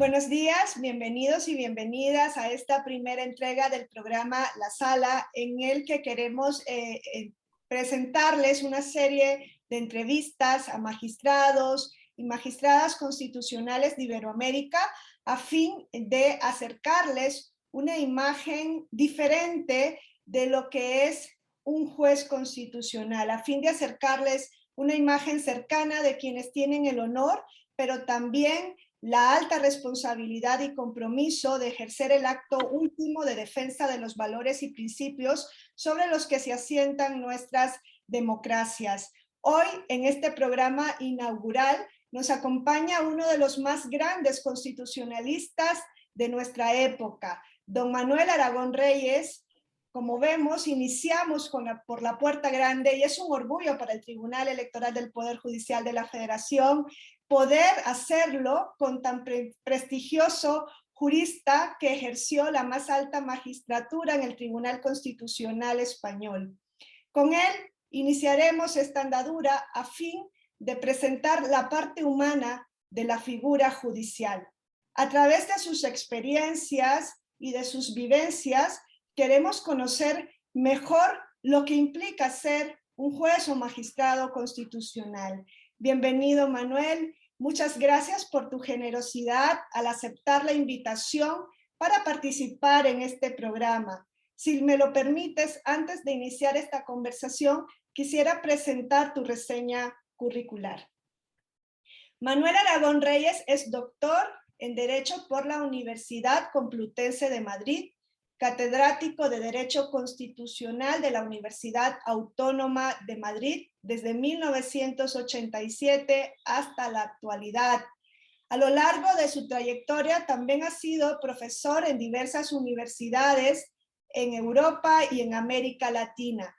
buenos días, bienvenidos y bienvenidas a esta primera entrega del programa La Sala, en el que queremos presentarles una serie de entrevistas a magistrados y magistradas constitucionales de Iberoamérica a fin de acercarles una imagen diferente de lo que es un juez constitucional, a fin de acercarles una imagen cercana de quienes tienen el honor, pero también la alta responsabilidad y compromiso de ejercer el acto último de defensa de los valores y principios sobre los que se asientan nuestras democracias. Hoy, en este programa inaugural, nos acompaña uno de los más grandes constitucionalistas de nuestra época, don Manuel Aragón Reyes. Como vemos, iniciamos por la puerta grande y es un orgullo para el Tribunal Electoral del Poder Judicial de la Federación poder hacerlo con tan prestigioso jurista que ejerció la más alta magistratura en el Tribunal Constitucional Español. Con él iniciaremos esta andadura a fin de presentar la parte humana de la figura judicial. A través de sus experiencias y de sus vivencias, queremos conocer mejor lo que implica ser un juez o magistrado constitucional. Bienvenido, Manuel. Muchas gracias por tu generosidad al aceptar la invitación para participar en este programa. Si me lo permites, antes de iniciar esta conversación, quisiera presentar tu reseña curricular. Manuel Aragón Reyes es doctor en Derecho por la Universidad Complutense de Madrid, catedrático de Derecho Constitucional de la Universidad Autónoma de Madrid desde 1987 hasta la actualidad. A lo largo de su trayectoria también ha sido profesor en diversas universidades en Europa y en América Latina.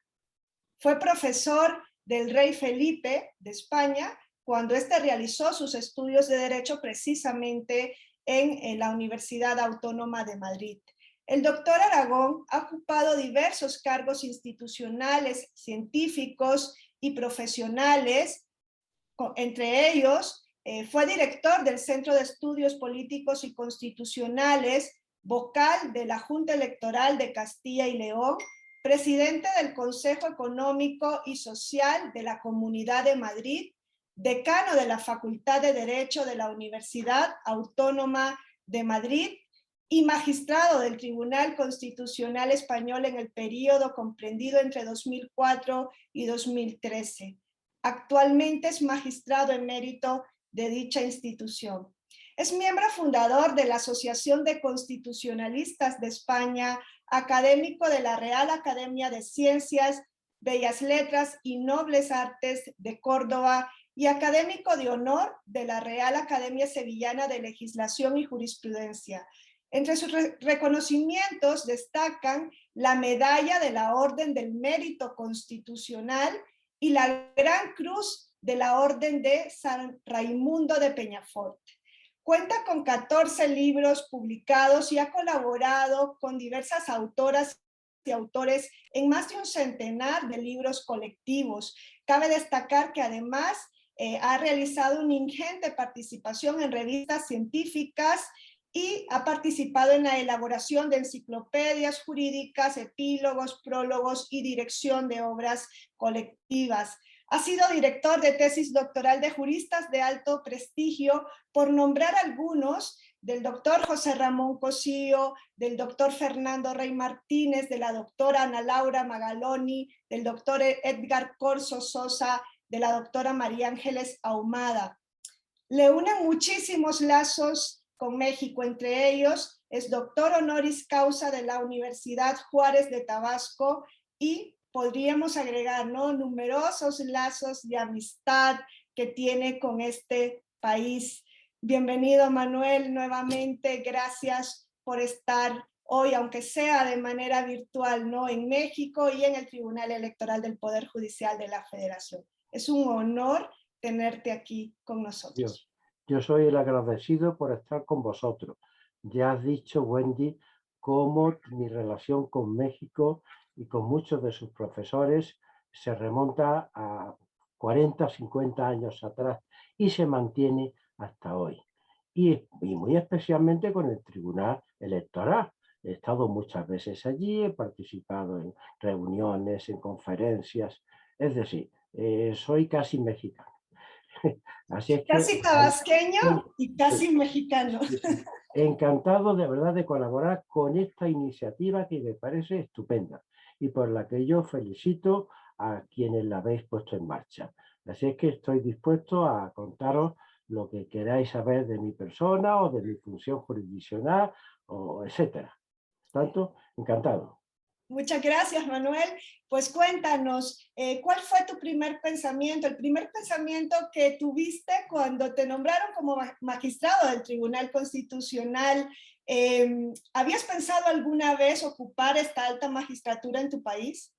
Fue profesor del rey Felipe de España cuando éste realizó sus estudios de Derecho precisamente en la Universidad Autónoma de Madrid. El doctor Aragón ha ocupado diversos cargos institucionales, científicos y profesionales. Entre ellos, fue director del Centro de Estudios Políticos y Constitucionales, vocal de la Junta Electoral de Castilla y León, presidente del Consejo Económico y Social de la Comunidad de Madrid, decano de la Facultad de Derecho de la Universidad Autónoma de Madrid y magistrado del Tribunal Constitucional Español en el periodo comprendido entre 2004 y 2013. Actualmente es magistrado emérito de dicha institución. Es miembro fundador de la Asociación de Constitucionalistas de España, académico de la Real Academia de Ciencias, Bellas Letras y Nobles Artes de Córdoba y académico de honor de la Real Academia Sevillana de Legislación y Jurisprudencia. Entre sus reconocimientos destacan la Medalla de la Orden del Mérito Constitucional y la Gran Cruz de la Orden de San Raimundo de Peñafort. Cuenta con 14 libros publicados y ha colaborado con diversas autoras y autores en más de un centenar de libros colectivos. Cabe destacar que además ha realizado una ingente participación en revistas científicas y ha participado en la elaboración de enciclopedias jurídicas, epílogos, prólogos y dirección de obras colectivas. Ha sido director de tesis doctoral de juristas de alto prestigio, por nombrar algunos, del doctor José Ramón Cosío, del doctor Fernando Rey Martínez, de la doctora Ana Laura Magaloni, del doctor Edgar Corso Sosa, de la doctora María Ángeles Ahumada. Le unen muchísimos lazos con México, entre ellos es doctor honoris causa de la Universidad Juárez de Tabasco y podríamos agregar, ¿no?, numerosos lazos de amistad que tiene con este país. Bienvenido, Manuel, nuevamente. Gracias por estar hoy, aunque sea de manera virtual, ¿no?, en México y en el Tribunal Electoral del Poder Judicial de la Federación. Es un honor tenerte aquí con nosotros. Yo soy el agradecido por estar con vosotros. Ya has dicho, Wendy, cómo mi relación con México y con muchos de sus profesores se remonta a 40, 50 años atrás y se mantiene hasta hoy. y muy especialmente con el Tribunal Electoral. He estado muchas veces allí, he participado en reuniones, en conferencias, es decir, soy casi mexicano. Así es que Casi tabasqueño y sí, casi mexicano. sí, sí. Encantado de verdad de colaborar con esta iniciativa que me parece estupenda y por la que yo felicito a quienes la habéis puesto en marcha. Así es que estoy dispuesto a contaros lo que queráis saber de mi persona o de mi función jurisdiccional o etcétera. Por tanto, encantado. Muchas gracias, Manuel. Pues cuéntanos, ¿cuál fue tu primer pensamiento, el primer pensamiento que tuviste cuando te nombraron como magistrado del Tribunal Constitucional? ¿Habías pensado alguna vez ocupar esta alta magistratura en tu país?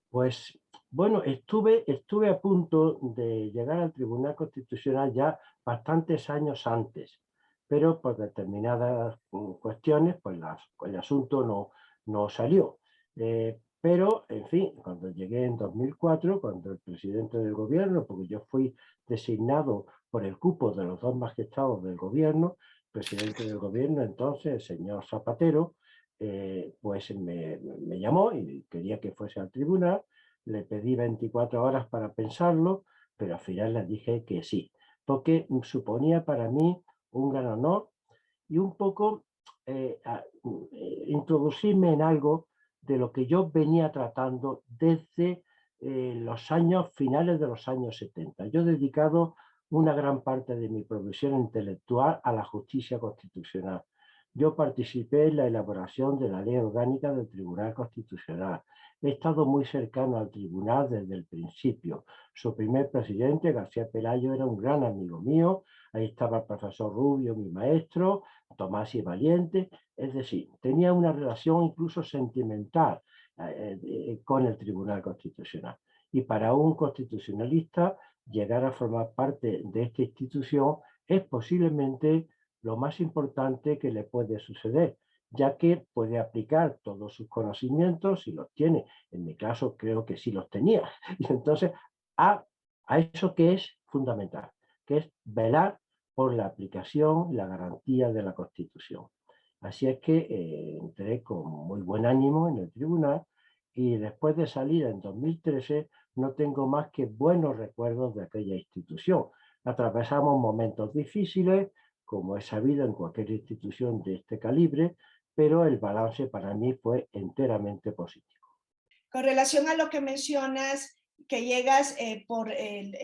Pues bueno, estuve a punto de llegar al Tribunal Constitucional ya bastantes años antes, pero por determinadas cuestiones, pues el asunto no salió. Pero, en fin, cuando llegué en 2004, cuando el presidente del gobierno, porque yo fui designado por el cupo de los dos magistrados del gobierno, presidente del gobierno entonces, el señor Zapatero, pues me llamó y quería que fuese al tribunal. Le pedí 24 horas para pensarlo, pero al final le dije que sí, porque suponía para mí un gran honor y un poco introducirme en algo de lo que yo venía tratando desde los años finales de los años 70. Yo he dedicado una gran parte de mi profesión intelectual a la justicia constitucional. Yo participé en la elaboración de la ley orgánica del Tribunal Constitucional. He estado muy cercano al tribunal desde el principio. Su primer presidente, García Pelayo, era un gran amigo mío. Ahí estaba el profesor Rubio, mi maestro, Tomás y Valiente. Es decir, tenía una relación incluso sentimental con el Tribunal Constitucional. Y para un constitucionalista, llegar a formar parte de esta institución es posiblemente lo más importante que le puede suceder, ya que puede aplicar todos sus conocimientos, si los tiene. En mi caso creo que sí los tenía. Y entonces a eso que es fundamental, que es velar por la aplicación y la garantía de la Constitución. Así es que entré con muy buen ánimo en el tribunal y después de salir en 2013 no tengo más que buenos recuerdos de aquella institución. Atravesamos momentos difíciles, como es sabido en cualquier institución de este calibre, pero el balance para mí fue enteramente positivo. Con relación a lo que mencionas, que llegas por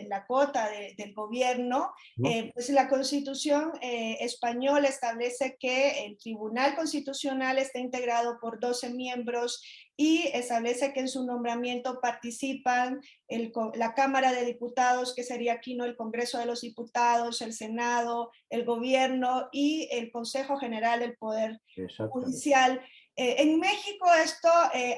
la cuota del gobierno, ¿No? pues la Constitución española establece que el Tribunal Constitucional está integrado por 12 miembros y establece que en su nombramiento participan la Cámara de Diputados, que sería aquí no el Congreso de los Diputados, el Senado, el Gobierno y el Consejo General del Poder Exactamente. Judicial. En México esto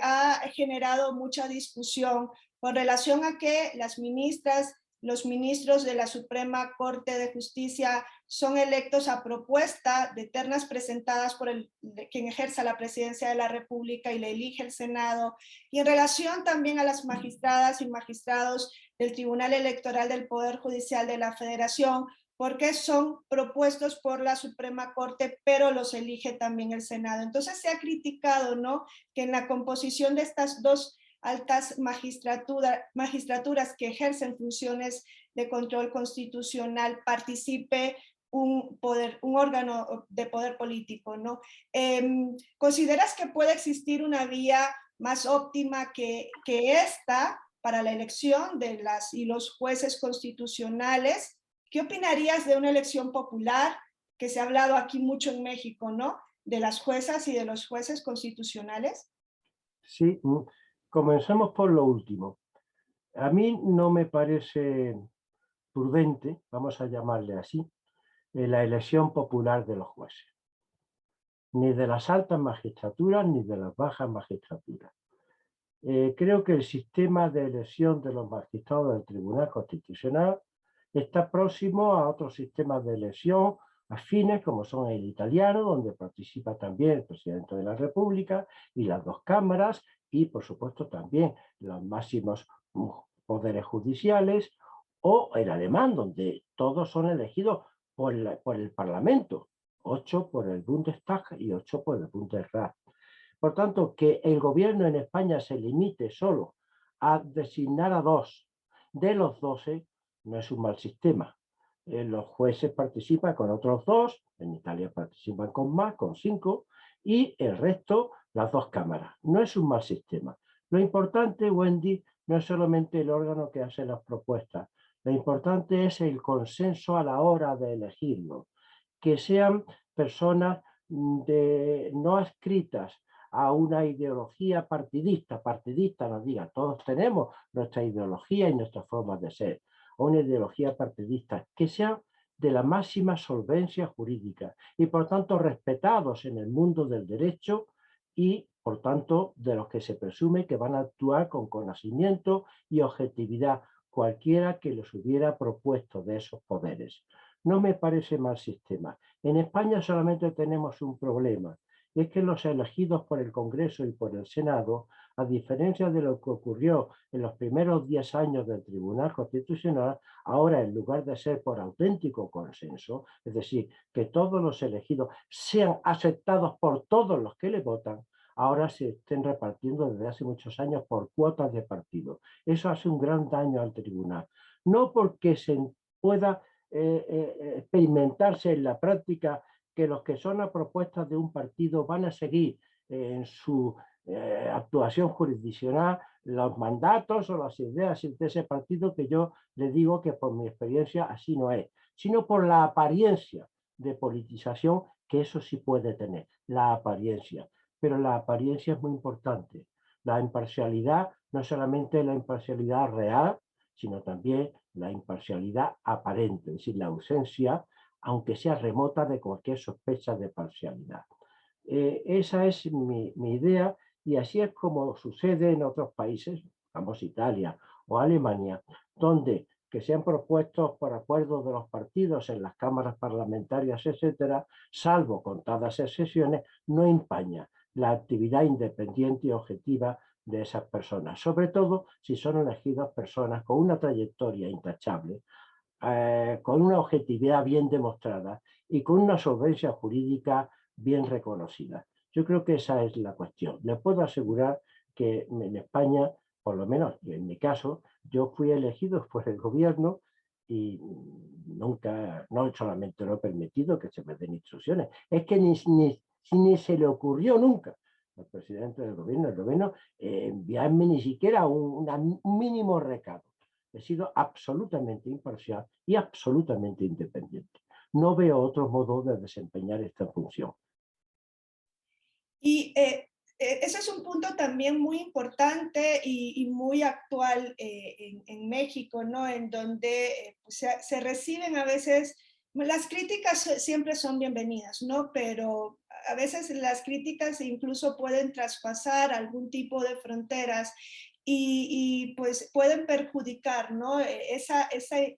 ha generado mucha discusión con relación a que las ministras, los ministros de la Suprema Corte de Justicia son electos a propuesta de ternas presentadas por quien ejerza la presidencia de la República y le elige el Senado. Y en relación también a las magistradas y magistrados del Tribunal Electoral del Poder Judicial de la Federación, porque son propuestos por la Suprema Corte, pero los elige también el Senado. Entonces se ha criticado, ¿no?, que en la composición de estas dos altas magistraturas que ejercen funciones de control constitucional participe un órgano de poder político, ¿no? ¿Consideras que puede existir una vía más óptima que esta para la elección de las y los jueces constitucionales? ¿Qué opinarías de una elección popular que se ha hablado aquí mucho en México, ¿no?, de las juezas y de los jueces constitucionales? Sí, comencemos por lo último. A mí no me parece prudente, vamos a llamarle así, la elección popular de los jueces, ni de las altas magistraturas ni de las bajas magistraturas. Creo que el sistema de elección de los magistrados del Tribunal Constitucional está próximo a otros sistemas de elección afines, como son el italiano, donde participa también el presidente de la República y las dos cámaras, y por supuesto también los máximos poderes judiciales, o el alemán, donde todos son elegidos por el Parlamento, 8 por el Bundestag y 8 por el Bundesrat. Por tanto, que el gobierno en España se limite solo a designar a 2 de los 12 no es un mal sistema. Los jueces participan con otros 2, en Italia participan con más, con 5, y el resto, las 2 cámaras. No es un mal sistema. Lo importante, Wendy, no es solamente el órgano que hace las propuestas. Lo importante es el consenso a la hora de elegirlo. Que sean personas no adscritas a una ideología partidista nos diga, todos tenemos nuestra ideología y nuestra forma de ser, o una ideología partidista, que sean de la máxima solvencia jurídica y por tanto respetados en el mundo del derecho y por tanto de los que se presume que van a actuar con conocimiento y objetividad, cualquiera que los hubiera propuesto de esos poderes. No me parece mal sistema. En España solamente tenemos un problema, y es que los elegidos por el Congreso y por el Senado, a diferencia de lo que ocurrió en los primeros 10 años del Tribunal Constitucional, ahora en lugar de ser por auténtico consenso, es decir, que todos los elegidos sean aceptados por todos los que le votan, ahora se estén repartiendo desde hace muchos años por cuotas de partido. Eso hace un gran daño al tribunal. No porque se pueda experimentarse en la práctica que los que son a propuestas de un partido van a seguir en su actuación jurisdiccional los mandatos o las ideas de ese partido, que yo le digo que por mi experiencia así no es, sino por la apariencia de politización que eso sí puede tener, la apariencia. Pero la apariencia es muy importante. La imparcialidad, no solamente la imparcialidad real, sino también la imparcialidad aparente, es decir, la ausencia, aunque sea remota, de cualquier sospecha de parcialidad. Esa es mi idea y así es como sucede en otros países, vamos, Italia o Alemania, donde que se han propuesto por acuerdo de los partidos en las cámaras parlamentarias, etcétera, salvo contadas excepciones, no empaña la actividad independiente y objetiva de esas personas, sobre todo si son elegidas personas con una trayectoria intachable, con una objetividad bien demostrada y con una solvencia jurídica bien reconocida. Yo creo que esa es la cuestión. Le puedo asegurar que en España, por lo menos en mi caso, yo fui elegido por el gobierno y nunca, no solamente lo he permitido que se me den instrucciones, es que ni se le ocurrió nunca al presidente del gobierno, el gobierno enviarme ni siquiera un mínimo recado. He sido absolutamente imparcial y absolutamente independiente. No veo otro modo de desempeñar esta función. Y ese es un punto también muy importante y muy actual en México, ¿no? En donde pues, se reciben a veces, las críticas siempre son bienvenidas, ¿no? Pero a veces las críticas incluso pueden traspasar algún tipo de fronteras pues pueden perjudicar, ¿no? Esa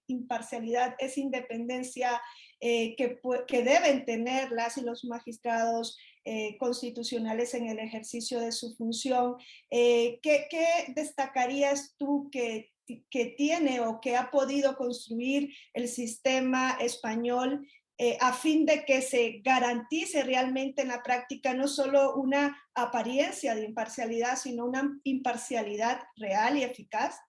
imparcialidad, esa independencia que deben tener las y los magistrados constitucionales en el ejercicio de su función. ¿Qué destacarías tú que tiene o que ha podido construir el sistema español a fin de que se garantice realmente en la práctica no solo una apariencia de imparcialidad, sino una imparcialidad real y eficaz?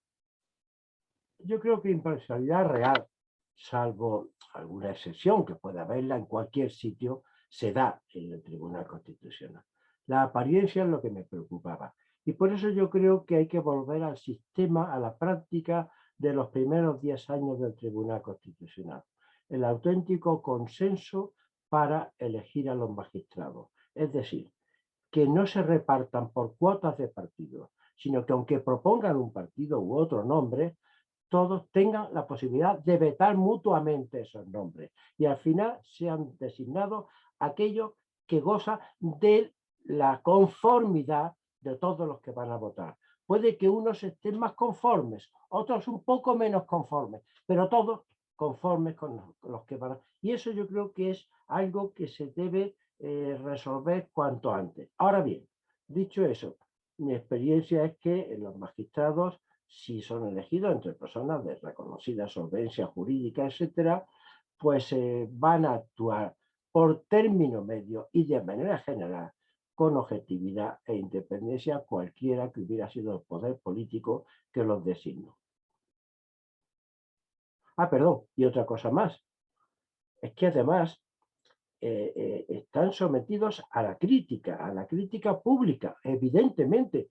Yo creo que imparcialidad real, salvo alguna excepción que pueda haberla en cualquier sitio, se da en el Tribunal Constitucional. La apariencia es lo que me preocupaba. Y por eso yo creo que hay que volver al sistema, a la práctica de los primeros 10 años del Tribunal Constitucional. El auténtico consenso para elegir a los magistrados. Es decir, que no se repartan por cuotas de partidos, sino que aunque propongan un partido u otro nombre, todos tengan la posibilidad de vetar mutuamente esos nombres y al final sean designados aquellos que gozan de la conformidad de todos los que van a votar. Puede que unos estén más conformes, otros un poco menos conformes, pero todos conformes con los que van a... Y eso yo creo que es algo que se debe resolver cuanto antes. Ahora bien, dicho eso, mi experiencia es que los magistrados, si son elegidos entre personas de reconocida solvencia jurídica, etcétera, pues van a actuar por término medio y de manera general con objetividad e independencia cualquiera que hubiera sido el poder político que los designó. Ah, perdón, y otra cosa más, es que además están sometidos a la crítica pública, evidentemente.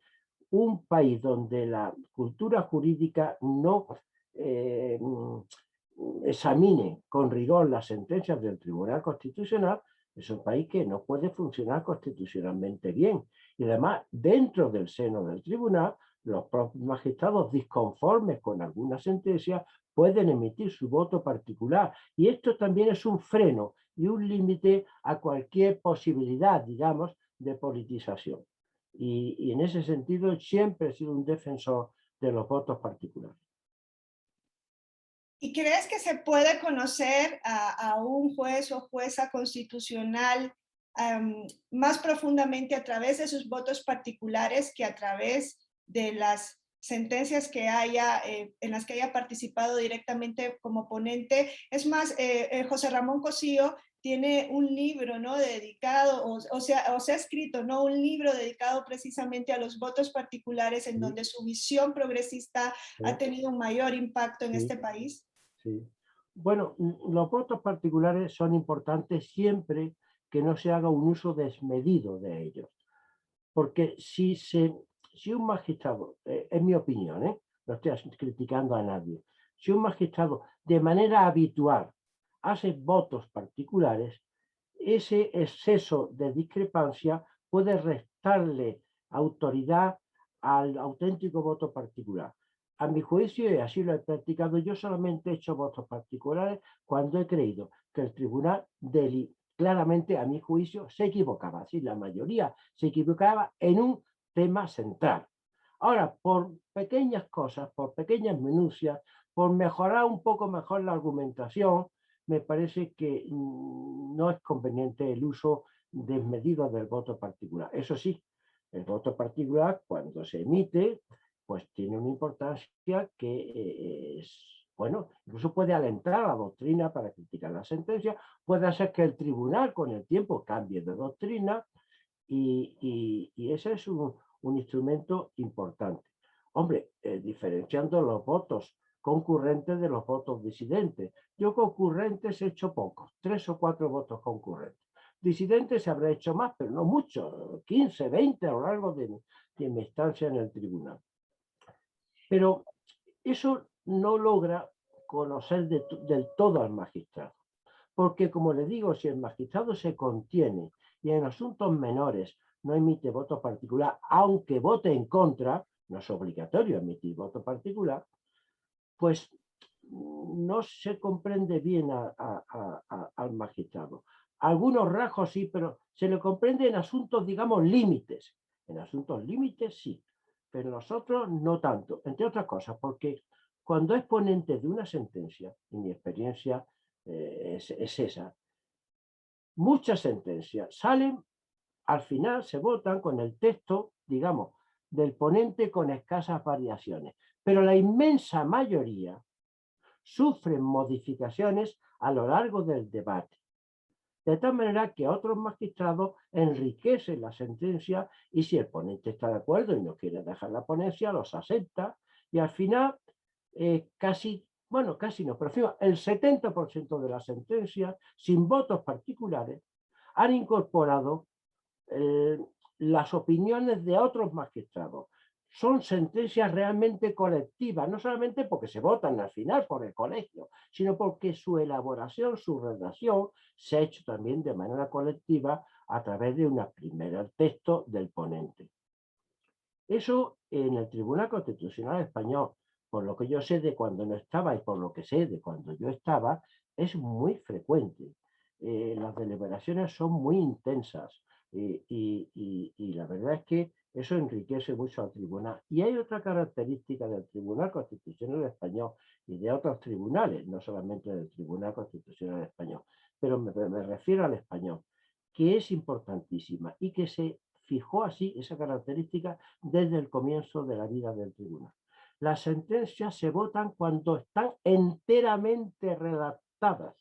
Un país donde la cultura jurídica no examine con rigor las sentencias del Tribunal Constitucional, es un país que no puede funcionar constitucionalmente bien. Y además, dentro del seno del tribunal, los propios magistrados disconformes con alguna sentencia pueden emitir su voto particular. Y esto también es un freno y un límite a cualquier posibilidad, digamos, de politización. Y en ese sentido siempre he sido un defensor de los votos particulares. ¿Y crees que se puede conocer a un juez o jueza constitucional más profundamente a través de sus votos particulares que a través de las sentencias que haya, en las que haya participado directamente como ponente? Es más, José Ramón Cosío tiene un libro, ¿no?, dedicado, o se ha escrito, ¿no?, un libro dedicado precisamente a los votos particulares, en Sí, donde su visión progresista ha sí, tenido un mayor impacto en sí, este país. sí. Bueno, los votos particulares son importantes siempre que no se haga un uso desmedido de ellos. Porque si un magistrado, es mi opinión, no estoy criticando a nadie, si un magistrado de manera habitual hace votos particulares, ese exceso de discrepancia puede restarle autoridad al auténtico voto particular. A mi juicio, y así lo he practicado, yo solamente he hecho votos particulares cuando he creído que el tribunal claramente, a mi juicio, se equivocaba. Sí, la mayoría se equivocaba en un tema central. Ahora, por pequeñas cosas, por pequeñas minucias, por mejorar un poco mejor la argumentación, me parece que no es conveniente el uso desmedido del voto particular. Eso sí, el voto particular, cuando se emite, pues tiene una importancia que es, bueno, incluso puede alentar a la doctrina para criticar la sentencia, puede hacer que el tribunal con el tiempo cambie de doctrina y ese es un instrumento importante. Hombre, diferenciando los votos concurrentes de los votos disidentes. Yo concurrentes he hecho pocos, 3 o 4 votos concurrentes. Disidentes se habrá hecho más, pero no mucho, 15, 20 a lo largo de mi estancia en el tribunal. Pero eso no logra conocer del todo al magistrado. Porque, como le digo, si el magistrado se contiene y en asuntos menores no emite voto particular, aunque vote en contra, no es obligatorio emitir voto particular, pues no se comprende bien al magistrado. Algunos rasgos sí, pero se le comprende en asuntos, digamos, límites. En asuntos límites sí, pero nosotros no tanto. Entre otras cosas, porque cuando es ponente de una sentencia, y mi experiencia es esa, muchas sentencias salen, al final se votan con el texto, digamos, del ponente con escasas variaciones, pero la inmensa mayoría sufren modificaciones a lo largo del debate, de tal manera que otros magistrados enriquecen la sentencia y si el ponente está de acuerdo y no quiere dejar la ponencia, los acepta y al final casi, bueno, casi no, pero el 70% de las sentencias sin votos particulares han incorporado eh, las opiniones de otros magistrados. Son sentencias realmente colectivas, no solamente porque se votan al final por el colegio, sino porque su elaboración, su redacción, se ha hecho también de manera colectiva a través de un primer texto del ponente. Eso en el Tribunal Constitucional Español, por lo que yo sé de cuando no estaba y por lo que sé de cuando yo estaba, es muy frecuente. Las deliberaciones son muy intensas y la verdad es que eso enriquece mucho al tribunal. Y hay otra característica del Tribunal Constitucional Español y de otros tribunales, no solamente del Tribunal Constitucional Español, pero me refiero al español, que es importantísima y que se fijó así esa característica desde el comienzo de la vida del tribunal. Las sentencias se votan cuando están enteramente redactadas.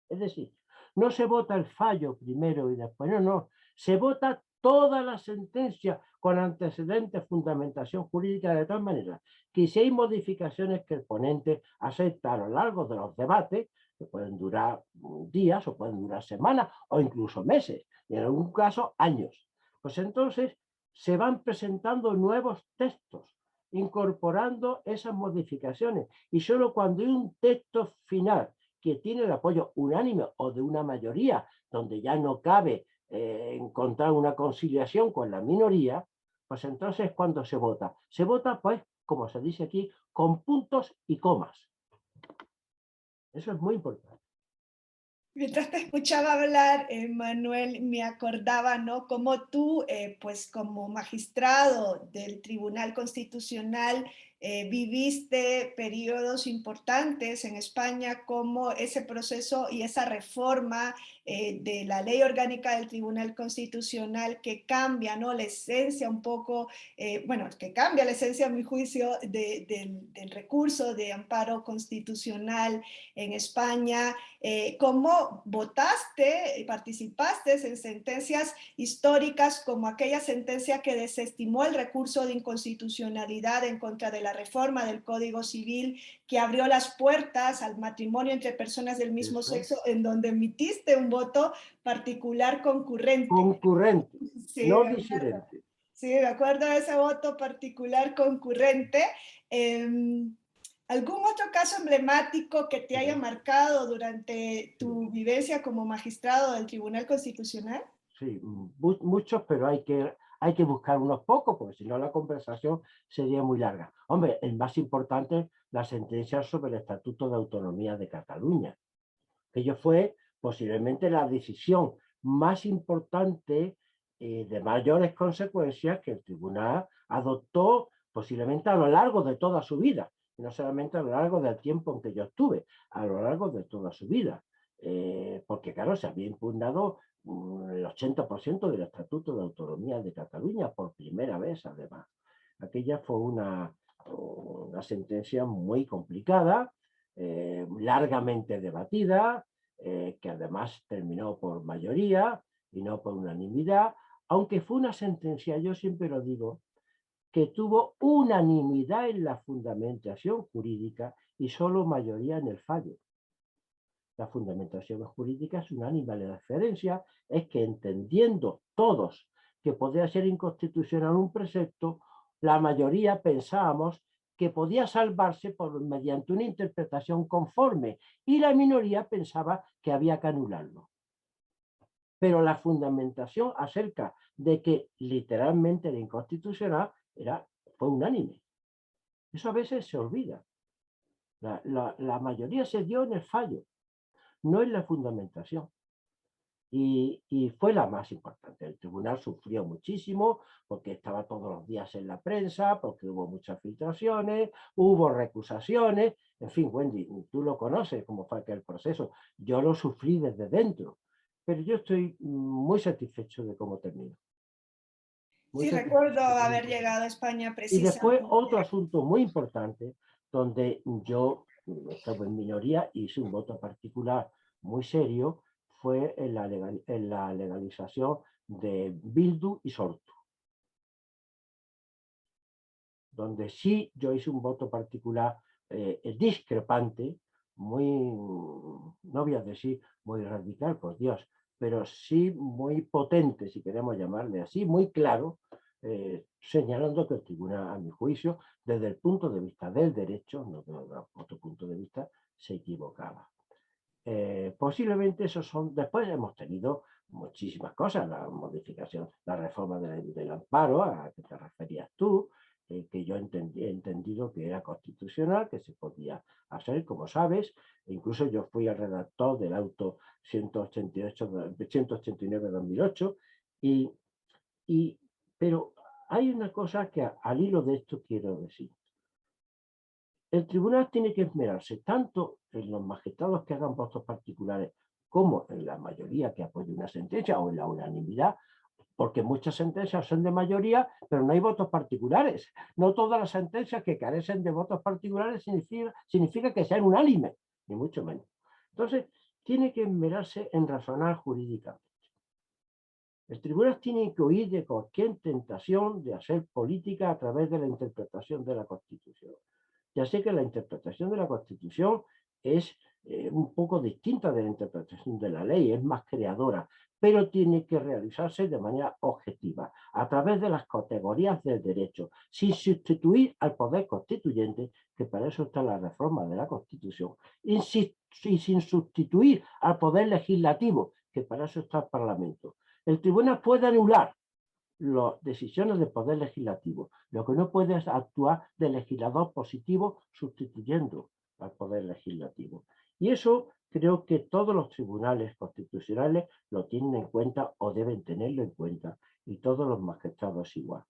Es decir, no se vota el fallo primero y después, no, no, se vota toda la sentencia con antecedentes, fundamentación jurídica, de tal manera que si hay modificaciones que el ponente acepta a lo largo de los debates, que pueden durar días o pueden durar semanas o incluso meses, y en algún caso años, pues entonces se van presentando nuevos textos, incorporando esas modificaciones, y solo cuando hay un texto final que tiene el apoyo unánime o de una mayoría, donde ya no cabe encontrar una conciliación con la minoría, pues entonces cuando se vota. Se vota, pues, como se dice aquí, con puntos y comas. Eso es muy importante. Mientras te escuchaba hablar, Manuel, me acordaba, ¿no? Cómo tú, pues como magistrado del Tribunal Constitucional, viviste periodos importantes en España, como ese proceso y esa reforma de la ley orgánica del Tribunal Constitucional que cambia, ¿no? La esencia un poco, bueno, que cambia la esencia, a mi juicio, del recurso de amparo constitucional en España. ¿Cómo votaste y participaste en sentencias históricas como aquella sentencia que desestimó el recurso de inconstitucionalidad en contra de la reforma del Código Civil, que abrió las puertas al matrimonio entre personas del mismo sexo, en donde emitiste un voto particular concurrente? Concurrente, Sí, no me acuerdo. disidente. Sí, de acuerdo a ese voto particular concurrente. ¿Algún otro caso emblemático que te haya marcado durante tu vivencia como magistrado del Tribunal Constitucional? Sí, muchos, pero hay que buscar unos pocos, porque si no la conversación sería muy larga. Hombre, el más importante, la sentencia sobre el Estatuto de Autonomía de Cataluña. Ello fue posiblemente la decisión más importante de mayores consecuencias que el tribunal adoptó posiblemente a lo largo de toda su vida, y no solamente a lo largo del tiempo en que yo estuve, a lo largo de toda su vida. Porque claro, se había impugnado el 80% del Estatuto de Autonomía de Cataluña por primera vez, además. Aquella fue una sentencia muy complicada, largamente debatida, que además terminó por mayoría y no por unanimidad, aunque fue una sentencia, yo siempre lo digo, que tuvo unanimidad en la fundamentación jurídica y solo mayoría en el fallo. La fundamentación jurídica es unánime. La diferencia es que entendiendo todos que podía ser inconstitucional un precepto, la mayoría pensábamos que podía salvarse mediante una interpretación conforme y la minoría pensaba que había que anularlo. Pero la fundamentación acerca de que literalmente era inconstitucional fue unánime. Eso a veces se olvida. La mayoría se dio en el fallo, no en la fundamentación. Y fue la más importante. El tribunal sufrió muchísimo porque estaba todos los días en la prensa, porque hubo muchas filtraciones, hubo recusaciones. En fin, Wendy, tú lo conoces cómo fue aquel proceso. Yo lo sufrí desde dentro, pero yo estoy muy satisfecho de cómo terminó. Sí, recuerdo haber llegado a España Y después precisamente. otro asunto muy importante, donde yo estaba en minoría y hice un voto particular muy serio, fue en la legalización de Bildu y Sortu, donde sí yo hice un voto particular discrepante, muy, no voy a decir muy radical, por Dios, pero sí muy potente, si queremos llamarle así, muy claro, señalando que el tribunal, a mi juicio, desde el punto de vista del derecho, no desde otro punto de vista, se equivocaba. Posiblemente esos son, después hemos tenido muchísimas cosas, la modificación, la reforma del amparo a que te referías tú, que yo he entendido que era constitucional, que se podía hacer, como sabes, e incluso yo fui el redactor del auto 189-2008, y, pero hay una cosa que al hilo de esto quiero decir. El tribunal tiene que esmerarse tanto en los magistrados que hagan votos particulares como en la mayoría que apoye una sentencia o en la unanimidad, porque muchas sentencias son de mayoría, pero no hay votos particulares. No todas las sentencias que carecen de votos particulares significa que sean unánimes, ni mucho menos. Entonces, tiene que esmerarse en razonar jurídicamente. El tribunal tiene que huir de cualquier tentación de hacer política a través de la interpretación de la Constitución. Ya sé que la interpretación de la Constitución es un poco distinta de la interpretación de la ley, es más creadora, pero tiene que realizarse de manera objetiva, a través de las categorías del derecho, sin sustituir al poder constituyente, que para eso está la reforma de la Constitución, y sin sustituir al poder legislativo, que para eso está el Parlamento. El tribunal puede anular las decisiones del Poder Legislativo. Lo que no puede es actuar de legislador positivo sustituyendo al Poder Legislativo. Y eso creo que todos los tribunales constitucionales lo tienen en cuenta o deben tenerlo en cuenta, y todos los magistrados igual.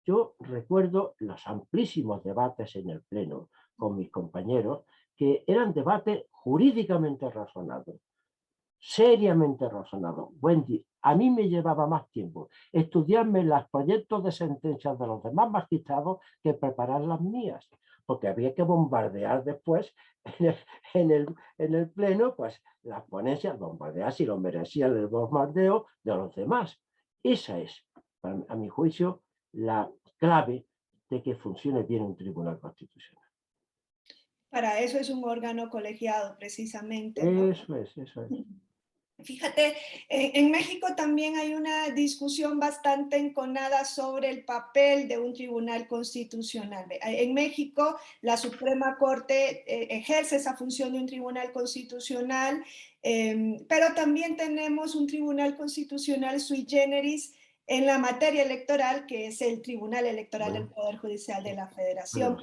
Yo recuerdo los amplísimos debates en el Pleno con mis compañeros, que eran debates jurídicamente razonados, seriamente razonado. Wendy, a mí me llevaba más tiempo estudiarme los proyectos de sentencias de los demás magistrados que preparar las mías, porque había que bombardear después en el pleno, pues las ponencias, bombardear si lo merecían el bombardeo de los demás. Esa es, a mi juicio, la clave de que funcione bien un tribunal constitucional. Para eso es un órgano colegiado, precisamente, ¿no? Eso es, eso es. Fíjate, en México también hay una discusión bastante enconada sobre el papel de un tribunal constitucional. En México, la Suprema Corte ejerce esa función de un tribunal constitucional, pero también tenemos un tribunal constitucional sui generis en la materia electoral, que es el Tribunal Electoral del Poder Judicial de la Federación.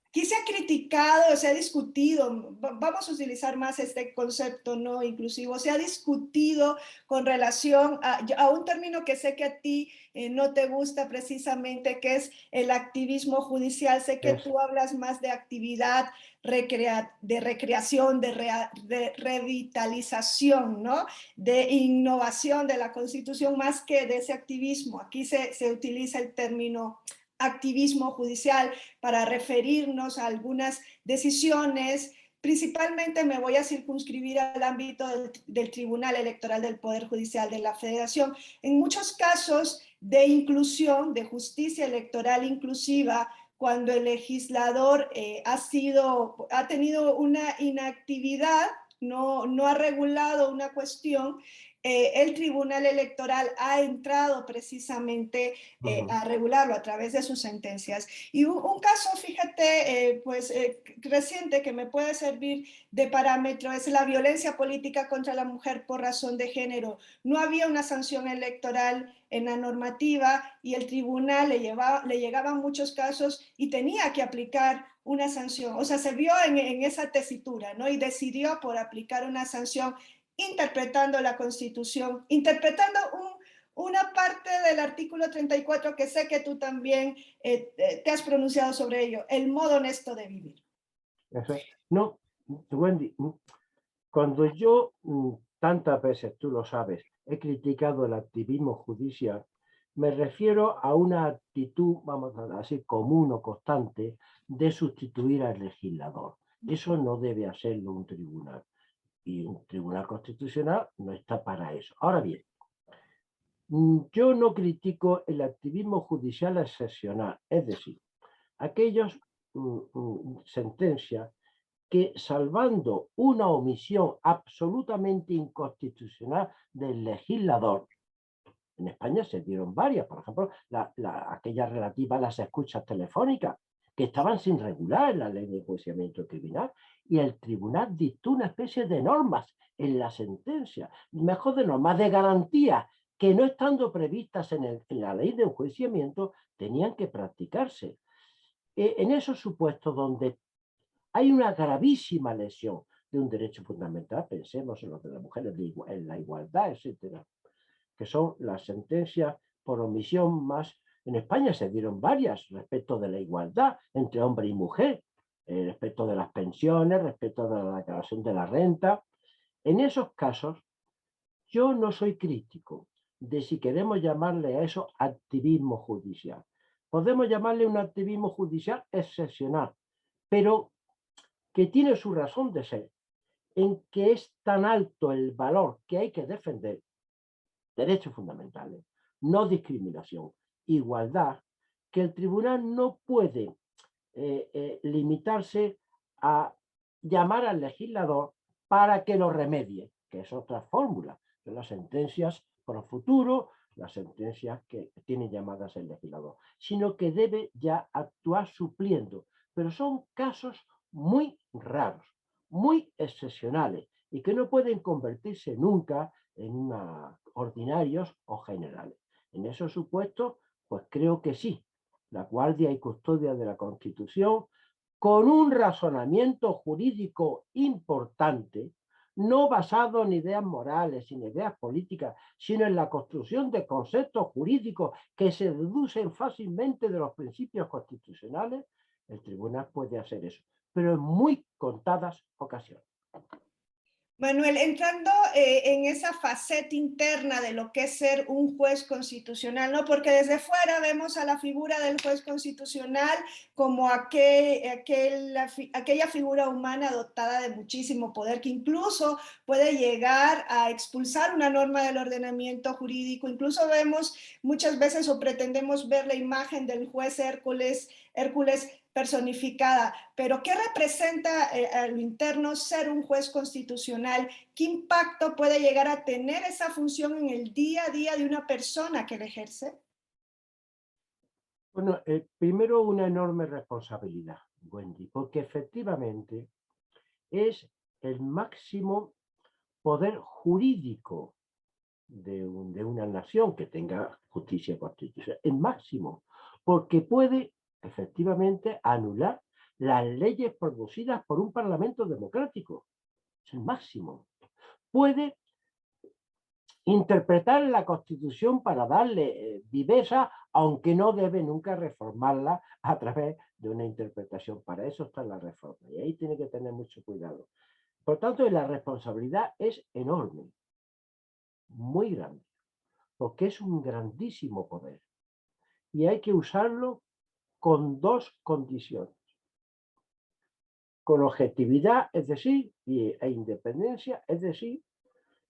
Aquí se ha criticado, se ha discutido, vamos a utilizar más este concepto no inclusivo, se ha discutido con relación a un término que sé que a ti no te gusta precisamente, que es el activismo judicial. Sé que tú hablas más de actividad de recreación, de revitalización, ¿no? De innovación de la Constitución, más que de ese activismo. Aquí se utiliza el término activismo judicial para referirnos a algunas decisiones. Principalmente me voy a circunscribir al ámbito del Tribunal Electoral del Poder Judicial de la Federación. En muchos casos de inclusión, de justicia electoral inclusiva, cuando el legislador ha tenido una inactividad, no ha regulado una cuestión, el Tribunal Electoral ha entrado precisamente a regularlo a través de sus sentencias. Y un caso, fíjate, reciente que me puede servir de parámetro es la violencia política contra la mujer por razón de género. No había una sanción electoral en la normativa y el tribunal le llegaban muchos casos y tenía que aplicar una sanción. O sea, se vio en esa tesitura, ¿no? Y decidió por aplicar una sanción interpretando la Constitución, interpretando una parte del artículo 34 que sé que tú también te has pronunciado sobre ello, el modo honesto de vivir. No, Wendy, cuando yo tantas veces, tú lo sabes, he criticado el activismo judicial, me refiero a una actitud, vamos a decir, común o constante de sustituir al legislador. Eso no debe hacerlo un tribunal. Y un tribunal constitucional no está para eso. Ahora bien, yo no critico el activismo judicial excepcional, es decir, aquellas sentencias que, salvando una omisión absolutamente inconstitucional del legislador, en España se dieron varias, por ejemplo, aquella relativa a las escuchas telefónicas, que estaban sin regular en la ley de enjuiciamiento criminal, y el tribunal dictó una especie de normas en la sentencia, mejor de normas de garantía, que no estando previstas en la ley de enjuiciamiento, tenían que practicarse. En esos supuestos donde hay una gravísima lesión de un derecho fundamental, pensemos en los de las mujeres, en la igualdad, etcétera, que son las sentencias por omisión más. En España se dieron varias respecto de la igualdad entre hombre y mujer, respecto de las pensiones, respecto de la declaración de la renta. En esos casos, yo no soy crítico de si queremos llamarle a eso activismo judicial. Podemos llamarle un activismo judicial excepcional, pero que tiene su razón de ser. en que es tan alto el valor que hay que defender, derechos fundamentales, no discriminación, igualdad, que el tribunal no puede limitarse a llamar al legislador para que lo remedie, que es otra fórmula, de las sentencias por el futuro, las sentencias que tiene llamadas el legislador, sino que debe ya actuar supliendo. Pero son casos muy raros, muy excepcionales y que no pueden convertirse nunca en ordinarios o generales. En esos supuestos, pues creo que sí, la guardia y custodia de la Constitución, con un razonamiento jurídico importante, no basado en ideas morales, en ideas políticas, sino en la construcción de conceptos jurídicos que se deducen fácilmente de los principios constitucionales, el tribunal puede hacer eso, pero en muy contadas ocasiones. Manuel, entrando en esa faceta interna de lo que es ser un juez constitucional, ¿no? Porque desde fuera vemos a la figura del juez constitucional como aquella figura humana dotada de muchísimo poder, que incluso puede llegar a expulsar una norma del ordenamiento jurídico. Incluso vemos muchas veces o pretendemos ver la imagen del juez Hércules personificada, pero ¿qué representa a lo interno ser un juez constitucional? ¿Qué impacto puede llegar a tener esa función en el día a día de una persona que la ejerce? Bueno, primero una enorme responsabilidad, Wendy, porque efectivamente es el máximo poder jurídico de una nación que tenga justicia constitucional, el máximo, porque puede efectivamente anular las leyes producidas por un parlamento democrático, es el máximo. Puede interpretar la Constitución para darle viveza, aunque no debe nunca reformarla a través de una interpretación. Para eso está la reforma y ahí tiene que tener mucho cuidado. Por tanto, la responsabilidad es enorme, muy grande, porque es un grandísimo poder y hay que usarlo con dos condiciones: con objetividad, es decir, e independencia, es decir,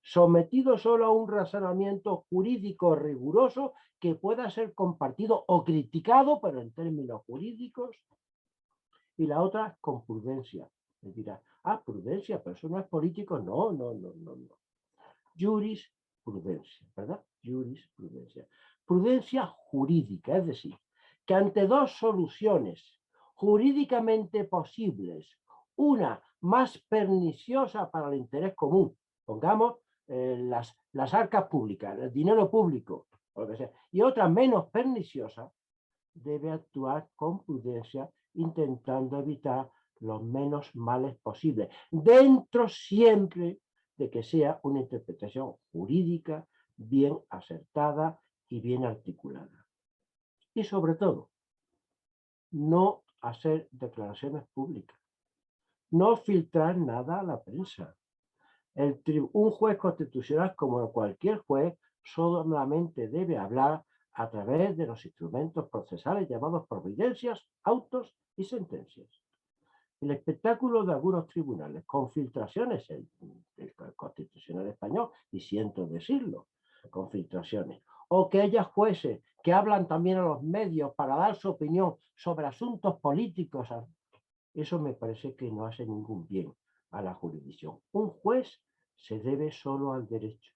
sometido solo a un razonamiento jurídico riguroso que pueda ser compartido o criticado, pero en términos jurídicos, y la otra con prudencia. Me dirá, prudencia, pero eso no es político. No, no, no, no, no. Jurisprudencia, ¿verdad? Jurisprudencia. Prudencia jurídica, es decir, que ante dos soluciones jurídicamente posibles, una más perniciosa para el interés común, pongamos las arcas públicas, el dinero público, o lo que sea, y otra menos perniciosa, debe actuar con prudencia, intentando evitar los menos males posibles, dentro siempre de que sea una interpretación jurídica bien acertada y bien articulada. Y sobre todo, no hacer declaraciones públicas, no filtrar nada a la prensa. Un juez constitucional, como cualquier juez, solamente debe hablar a través de los instrumentos procesales llamados providencias, autos y sentencias. El espectáculo de algunos tribunales con filtraciones, el Constitucional español, y siento decirlo, con filtraciones, o que haya jueces que hablan también a los medios para dar su opinión sobre asuntos políticos, eso me parece que no hace ningún bien a la jurisdicción. Un juez se debe solo al derecho.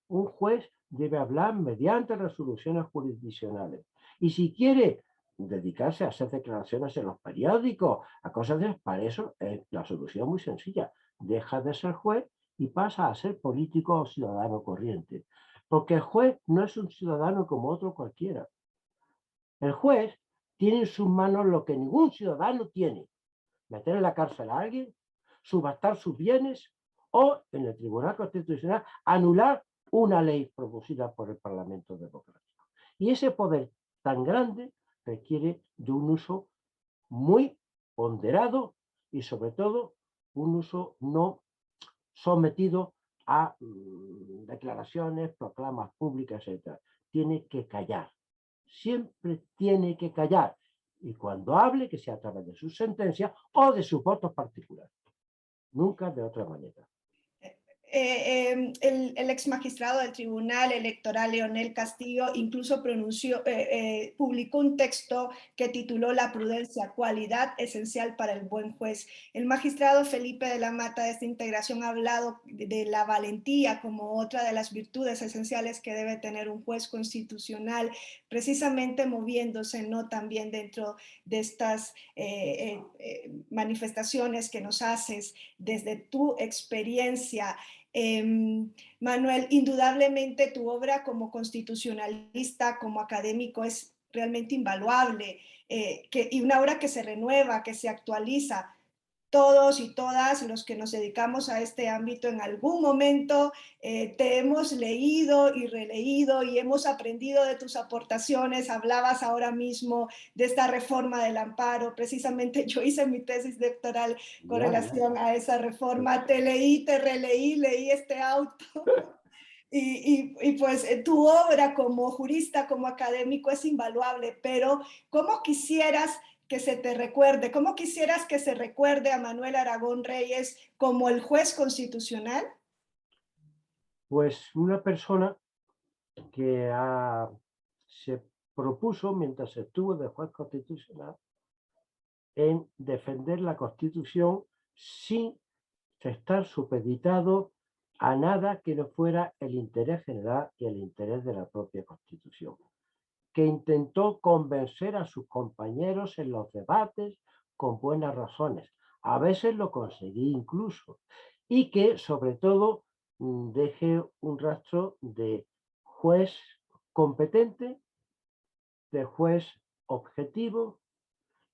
Un juez debe hablar mediante resoluciones jurisdiccionales. Y si quiere dedicarse a hacer declaraciones en los periódicos, a cosas de para eso, la solución es muy sencilla. Deja de ser juez y pasa a ser político o ciudadano corriente. Porque el juez no es un ciudadano como otro cualquiera. El juez tiene en sus manos lo que ningún ciudadano tiene: meter en la cárcel a alguien, subastar sus bienes o, en el Tribunal Constitucional, anular una ley producida por el Parlamento Democrático. Y ese poder tan grande requiere de un uso muy ponderado y, sobre todo, un uso no sometido a declaraciones, proclamas públicas, etc. Tiene que callar. Siempre tiene que callar. Y cuando hable, que sea a través de sus sentencias o de sus votos particulares. nunca de otra manera. El ex magistrado del Tribunal Electoral, Leonel Castillo, incluso publicó un texto que tituló La prudencia, cualidad esencial para el buen juez. El magistrado Felipe de la Mata de esta integración ha hablado de la valentía como otra de las virtudes esenciales que debe tener un juez constitucional, precisamente moviéndose, ¿no?, también dentro de estas manifestaciones que nos haces desde tu experiencia. Manuel, indudablemente tu obra como constitucionalista, como académico, es realmente invaluable, y una obra que se renueva, que se actualiza. Todos y todas los que nos dedicamos a este ámbito en algún momento te hemos leído y releído y hemos aprendido de tus aportaciones. Hablabas ahora mismo de esta reforma del amparo. Precisamente yo hice mi tesis doctoral con relación a esa reforma. Te leí, te releí, leí este auto. Y pues tu obra como jurista, como académico es invaluable, pero ¿cómo quisieras que se te recuerde? ¿Cómo quisieras que se recuerde a Manuel Aragón Reyes como el juez constitucional? Pues una persona que se propuso, mientras estuvo de juez constitucional, en defender la Constitución sin estar supeditado a nada que no fuera el interés general y el interés de la propia Constitución, que intentó convencer a sus compañeros en los debates con buenas razones. A veces lo conseguí incluso. Y que, sobre todo, deje un rastro de juez competente, de juez objetivo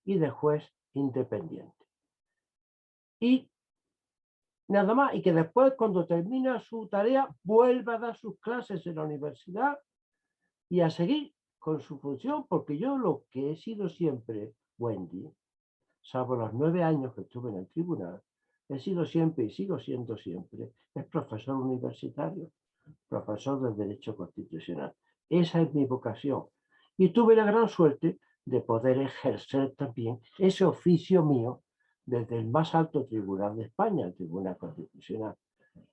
y de juez independiente. Y nada más, y que después, cuando termina su tarea, vuelva a dar sus clases en la universidad y a seguir con su función, porque yo lo que he sido siempre, Wendy, salvo los 9 años que estuve en el tribunal, he sido siempre y sigo siendo siempre, es profesor universitario, profesor del Derecho Constitucional. Esa es mi vocación. Y tuve la gran suerte de poder ejercer también ese oficio mío desde el más alto tribunal de España, el Tribunal Constitucional.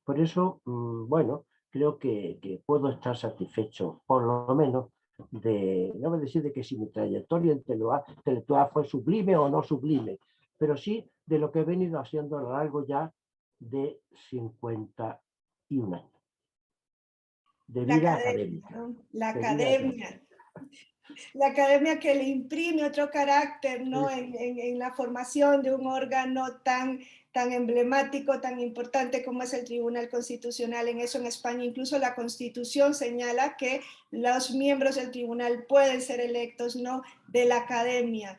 Por eso, bueno, creo que puedo estar satisfecho, por lo menos, no voy a decir de que si mi trayectoria intelectual fue sublime o no sublime, pero sí de lo que he venido haciendo a lo largo ya de 51 años de La vida academia, académica. ¿no? La De vida academia. La academia que le imprime otro carácter, ¿no?, sí. en la formación de un órgano tan emblemático, tan importante como es el Tribunal Constitucional. En eso en España incluso la Constitución señala que los miembros del tribunal pueden ser electos, ¿no?, de la academia,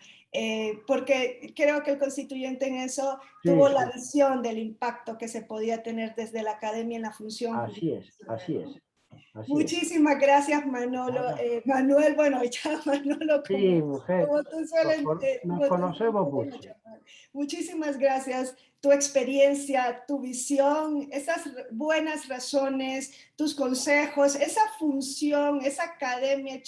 porque creo que el constituyente en eso Sí, tuvo la sí, visión del impacto que se podía tener desde la academia en la función así es, jurisdiccional, así ¿no? es, así es. Muchísimas gracias, Manolo. Nada. Manuel, bueno, ya Manolo, Sí, mujer, como tú sueles, nos conocemos mucho. llamar. Muchísimas gracias. Tu experiencia, tu visión, esas buenas razones, tus consejos, esa función, esa academia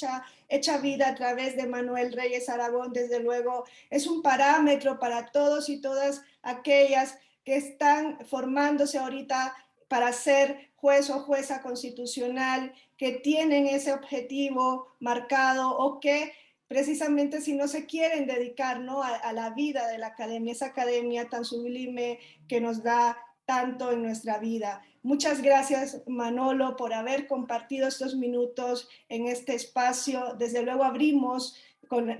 hecha vida a través de Manuel Reyes Aragón, desde luego, es un parámetro para todos y todas aquellas que están formándose ahorita para ser juez o jueza constitucional, que tienen ese objetivo marcado o que precisamente si no se quieren dedicar, ¿no?, a la vida de la academia, esa academia tan sublime que nos da tanto en nuestra vida. Muchas gracias, Manolo, por haber compartido estos minutos en este espacio. Desde luego abrimos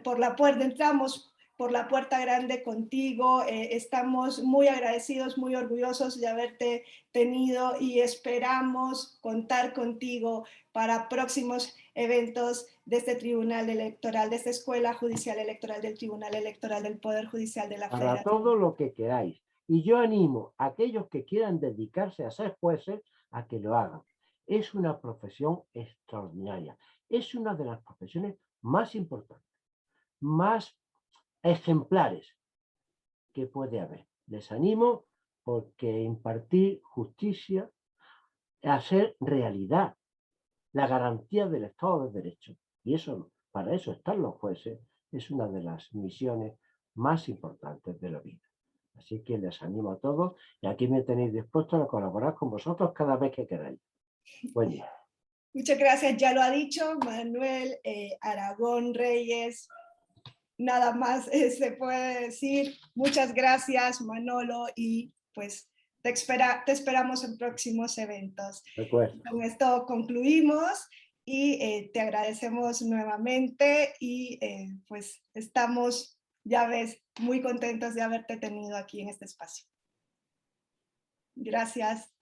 por la puerta, entramos por la puerta grande contigo. Estamos muy agradecidos, muy orgullosos de haberte tenido y esperamos contar contigo para próximos eventos de este Tribunal Electoral, de esta Escuela Judicial Electoral del Tribunal Electoral del Poder Judicial de la Para Federación. todo lo que queráis. Y yo animo a aquellos que quieran dedicarse a ser jueces a que lo hagan. Es una profesión extraordinaria. Es una de las profesiones más importantes, más ejemplares que puede haber. Les animo porque impartir justicia es hacer realidad la garantía del Estado de Derecho. Y eso, para eso están los jueces, es una de las misiones más importantes de la vida. Así que les animo a todos y aquí me tenéis dispuestos a colaborar con vosotros cada vez que queráis. Wendy. Muchas gracias, ya lo ha dicho Manuel Aragón Reyes. Nada más se puede decir. Muchas gracias, Manolo, y pues te esperamos en próximos eventos. Recuerdo. Con esto concluimos y te agradecemos nuevamente y pues estamos, ya ves, muy contentos de haberte tenido aquí en este espacio. Gracias.